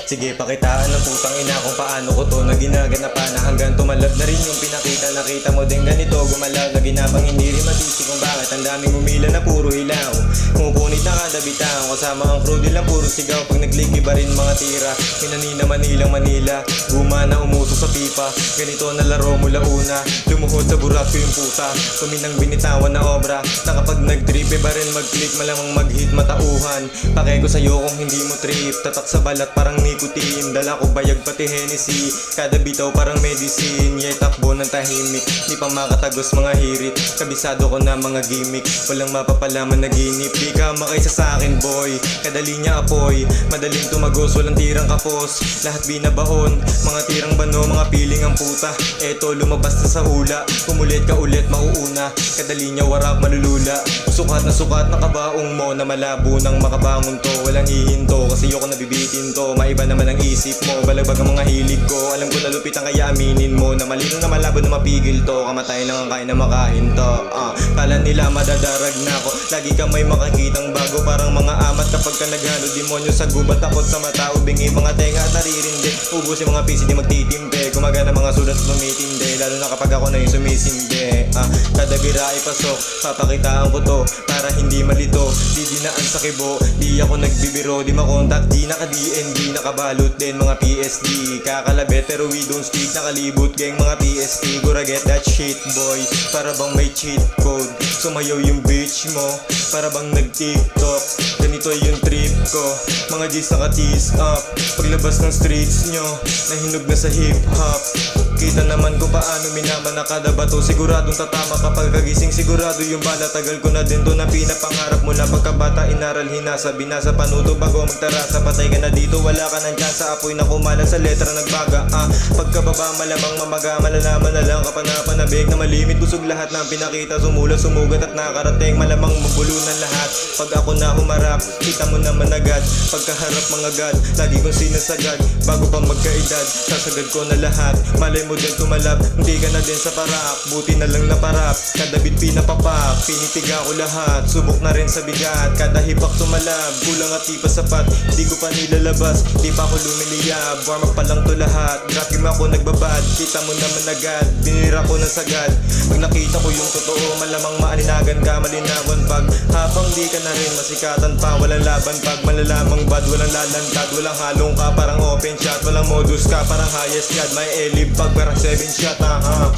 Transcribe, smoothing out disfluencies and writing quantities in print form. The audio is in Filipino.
Sige, pakitaan ng putang ina kung paano ko to na ginaganapan na hanggang tumalab na rin yung pinakita. Nakita mo din ganito, gumalaw na ginapang hindi rin matisi kung bakit ang daming umila na puro hilaw. Kumupunit na kada bitaw, kasama ang crew nilang puro sigaw. Pag nag-click iba rin mga tira, pinanina Manilang Manila, gumana umuso sa pipa. Ganito na laro mula una, lumuhod sa burat ko yung puta. Kuminang binitawan na obra, na kapag nag-trip iba rin mag-click, malamang mag-hit matauhan. Pake ko sa'yo kung hindi mo trip, tatak sa balat parang nicotine. Dala ko bayag pati Hennessy, kada bitaw parang medicine. Yeah, takbo ng tahimik, di pa makatagos mga hirit. Kabisado ko na mga gimmick, walang mapapalaman na ginip. Di ka makaisa sa akin boy, kadali niya apoy. Madaling tumagos, walang tirang kapos, lahat binabaon. Mga tirang bano, mga piling ang puta. Eto lumabas na sa hula, pumulit ka ulit mauuna. Kadali niya warap malulula, sukat na kabaong mo na malabo nang makabangon to. Walang hihinto, kasi yoko nabibitin to. Maiba naman ang isip mo, balagbag ang mga hilig ko. Alam ko na lupitan kaya aminin mo na malino na malabo na mapigil to. Kamatay lang ang kaya na makain to. Kala nila madadarag na ako, lagi ka may makakitang bago. Parang mga amat kapag ka naghalo demonyo sa gubat. Takot sa mata, ubingi mga tenga at naririndi. Ubus yung mga pisi di magtitimpe, gumagana mga sulat tumitindi. Lalo na kapag ako na yung sumisindi. Kada bira ay pasok, papakitaan ko to para hindi malito. Di dinaan sa kibo, di ako nagbibiro. Di makontak, di naka-DND, nakabalot din mga PSD. Kakalabet pero we don't speak, nakalibot gang mga PST. Gura get that shit boy, para bang may cheat code. Sumayaw yung bitch mo, para bang nag-tiktok. Ganito yung trip ko, mga G's naka-tease up. Paglabas ng streets nyo, nahinog na sa hip hop. Kita naman kung paano minaman na kada bato. Siguradong tatama kapag kagising, sigurado yung bala. Tagal ko na din to na pinapangarap mula pagkabata. Inaral, hinasa, binasa, panuto bago magtarasa. Patay ka na dito, wala ka ng tsansa. Apoy na kumala sa letra nagbaga. Pagkababa malamang mamaga, malalaman na lang kapanapanabig na malimit. Busog lahat ng pinakita, sumulat, sumugat at nakarating. Malamang mabulunan lahat pag ako na humarap. Kita mo naman agad, pagkaharap mga god, lagi kong sinasagad. Bago pa magkaedad, sasagad ko na lahat. Malay mo din tumalab, hindi ka na din sa parap. Buti na lang naparap, kada bit pinapapak. Pinitiga ko lahat, subok na rin sa bigat. Kada hipak tumalab, kulang at di pa sapat. Di ko pa nilalabas, di pa ako lumiliyab. Warm up pa lang to lahat, drop yung ako nagbabad. Kita mo naman agad, binira ko ng sagad. Pag nakita ko yung totoo, malamang maalinagan ka, malinawan. Pag habang di ka na rin masikatan pa, walang laban pag malalamang bad. Walang lalantad, walang halong ka, parang open shot. Walang modus ka, parang highest god. May elib pag parang 7 shot, aha.